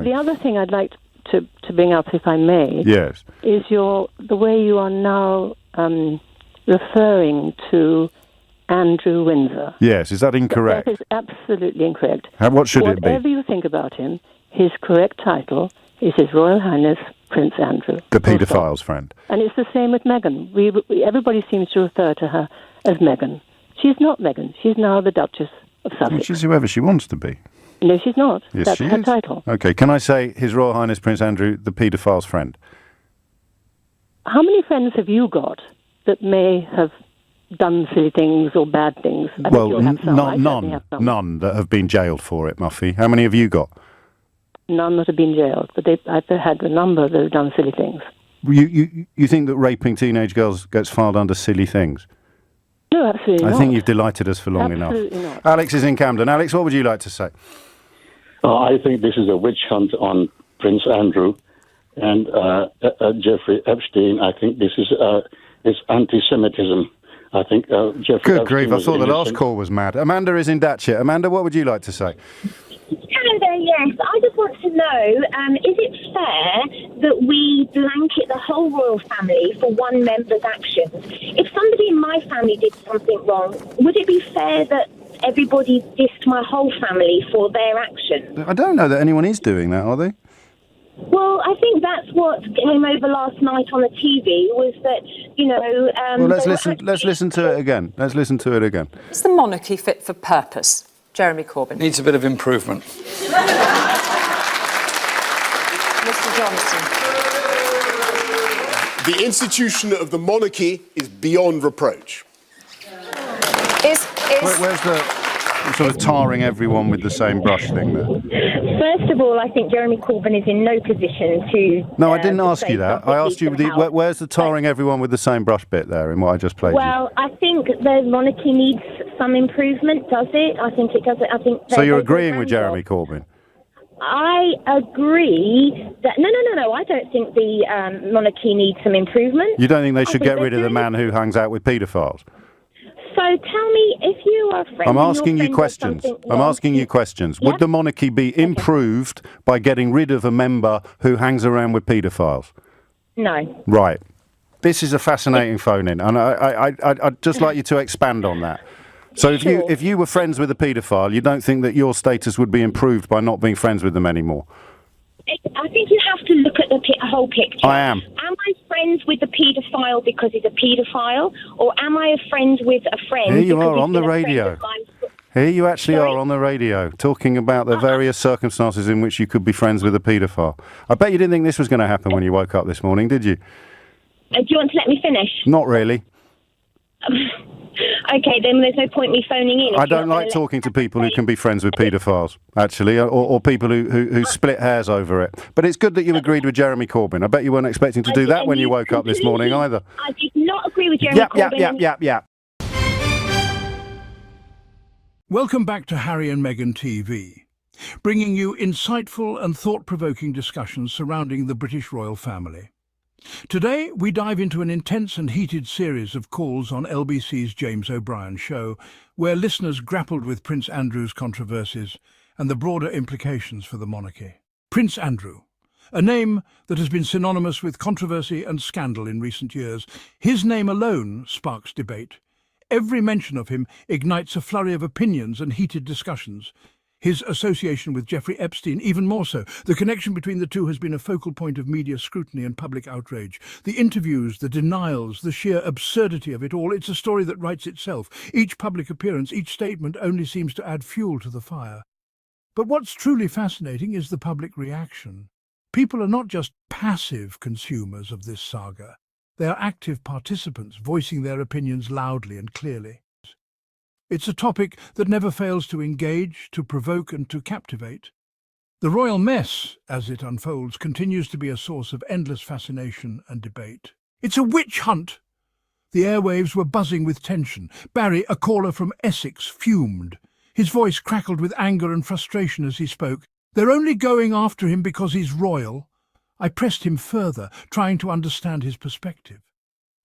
something. The other thing I'd like to bring up, if I may, yes, is the way you are now referring to Andrew Windsor. Yes, is that incorrect? That is absolutely incorrect. What should it be? Whatever you think about him, his correct title is His Royal Highness Prince Andrew. The paedophile's friend. And it's the same with Meghan. Everybody seems to refer to her as Meghan. She's not Meghan. She's now the Duchess of Sussex. Well, she's whoever she wants to be. No, she's not. Yes, That's she her is. title. Okay, can I say His Royal Highness Prince Andrew, the paedophile's friend? How many friends have you got that may have done silly things or bad things? None that have been jailed for it, Muffy. How many have you got? None that have been jailed, but I've had a number that have done silly things. You think that raping teenage girls gets filed under silly things? No, absolutely not. I think you've delighted us for long absolutely enough. Not. Alex is in Camden. Alex, what would you like to say? I think this is a witch hunt on Prince Andrew and Jeffrey Epstein. I think this is anti-Semitism. I think Jeffrey Good Epstein grief, I thought the last call was mad. Amanda is in Datchet. Amanda, what would you like to say? Hello there, yes. I just want to know, is it fair that we blanket the whole royal family for one member's actions? If somebody in my family did something wrong, would it be fair that everybody dissed my whole family for their actions? I don't know that anyone is doing that, are they? Well, I think that's what came over last night on the TV, was that, well, let's listen to it again. Let's listen to it again. Is the monarchy fit for purpose? Jeremy Corbyn. Needs a bit of improvement. Mr Johnson. The institution of the monarchy is beyond reproach. Where's the sort of tarring everyone with the same brush thing there? First of all, I think Jeremy Corbyn is in no position to... No, I didn't ask you that. I asked you, where's the tarring everyone with the same brush bit there in what I just played? Well, I think the monarchy needs some improvement, does it? I think it does. So you're agreeing with Jeremy Corbyn? I agree that... No, I don't think the monarchy needs some improvement. You don't think they should get rid of the man who hangs out with paedophiles? So tell me, if you are a friend... I'm asking you questions. Yep. Would the monarchy be improved by getting rid of a member who hangs around with paedophiles? No. Right. This is a fascinating phone-in, and I'd just like you to expand on that. So if you were friends with a paedophile, you don't think that your status would be improved by not being friends with them anymore? I think you have to look at the whole picture. I am. Am I friends with the paedophile because he's a paedophile, or am I friends with a friend? Here you are on the radio. Here you actually Sorry? are on the radio, talking about the various circumstances in which you could be friends with a paedophile. I bet you didn't think this was going to happen when you woke up this morning, did you? Do you want to let me finish? Not really. Okay, then there's no point me phoning in. I don't like talking to people who can be friends with paedophiles, actually, or people who split hairs over it. But it's good that you agreed with Jeremy Corbyn. I bet you weren't expecting to do that when you woke up this morning either. I did not agree with Jeremy Corbyn. Yep. Welcome back to Harry and Meghan TV, bringing you insightful and thought-provoking discussions surrounding the British royal family. Today, we dive into an intense and heated series of calls on LBC's James O'Brien show, where listeners grappled with Prince Andrew's controversies and the broader implications for the monarchy. Prince Andrew, a name that has been synonymous with controversy and scandal in recent years. His name alone sparks debate. Every mention of him ignites a flurry of opinions and heated discussions. His association with Jeffrey Epstein, even more so. The connection between the two has been a focal point of media scrutiny and public outrage. The interviews, the denials, the sheer absurdity of it all, it's a story that writes itself. Each public appearance, each statement only seems to add fuel to the fire. But what's truly fascinating is the public reaction. People are not just passive consumers of this saga. They are active participants, voicing their opinions loudly and clearly. It's a topic that never fails to engage, to provoke and to captivate. The royal mess, as it unfolds, continues to be a source of endless fascination and debate. It's a witch hunt! The airwaves were buzzing with tension. Barry, a caller from Essex, fumed. His voice crackled with anger and frustration as he spoke. They're only going after him because he's royal. I pressed him further, trying to understand his perspective.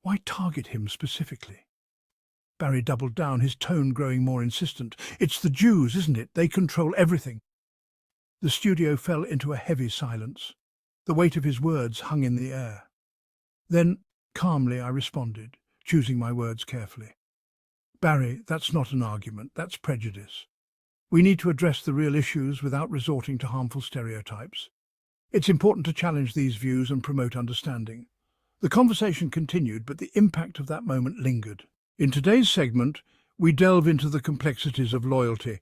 Why target him specifically? Barry doubled down, his tone growing more insistent. It's the Jews, isn't it? They control everything. The studio fell into a heavy silence. The weight of his words hung in the air. Then, calmly, I responded, choosing my words carefully. Barry, that's not an argument, that's prejudice. We need to address the real issues without resorting to harmful stereotypes. It's important to challenge these views and promote understanding. The conversation continued, but the impact of that moment lingered. In today's segment, we delve into the complexities of loyalty,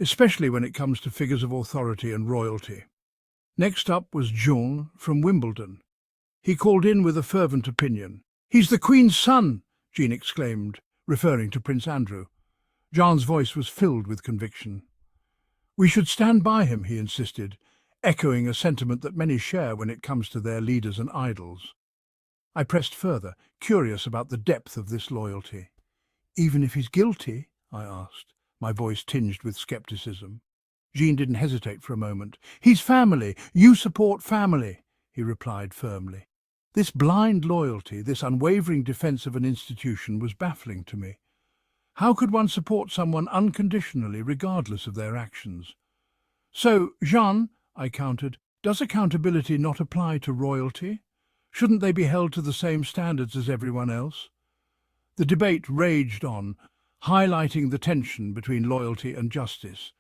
especially when it comes to figures of authority and royalty. Next up was Jean from Wimbledon. He called in with a fervent opinion. "He's the Queen's son!" Jean exclaimed, referring to Prince Andrew. Jean's voice was filled with conviction. "We should stand by him," he insisted, echoing a sentiment that many share when it comes to their leaders and idols. I pressed further, curious about the depth of this loyalty. "Even if he's guilty?" I asked, my voice tinged with skepticism. Jean didn't hesitate for a moment. "He's family. You support family," he replied firmly. This blind loyalty, this unwavering defense of an institution was baffling to me. How could one support someone unconditionally, regardless of their actions? "So, Jean," I countered, "does accountability not apply to royalty? Shouldn't they be held to the same standards as everyone else?" The debate raged on, highlighting the tension between loyalty and justice.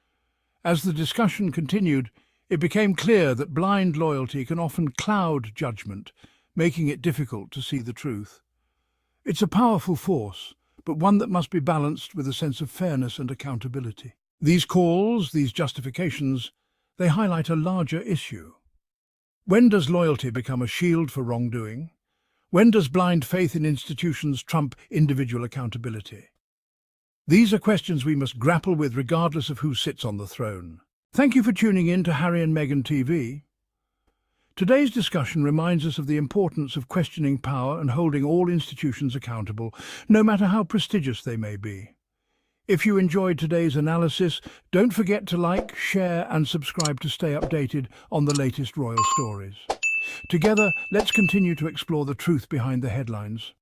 As the discussion continued, it became clear that blind loyalty can often cloud judgment, making it difficult to see the truth. It's a powerful force, but one that must be balanced with a sense of fairness and accountability. These calls, these justifications, they highlight a larger issue. When does loyalty become a shield for wrongdoing? When does blind faith in institutions trump individual accountability? These are questions we must grapple with regardless of who sits on the throne. Thank you for tuning in to Harry and Meghan TV. Today's discussion reminds us of the importance of questioning power and holding all institutions accountable, no matter how prestigious they may be. If you enjoyed today's analysis, don't forget to like, share and subscribe to stay updated on the latest royal stories. Together, let's continue to explore the truth behind the headlines.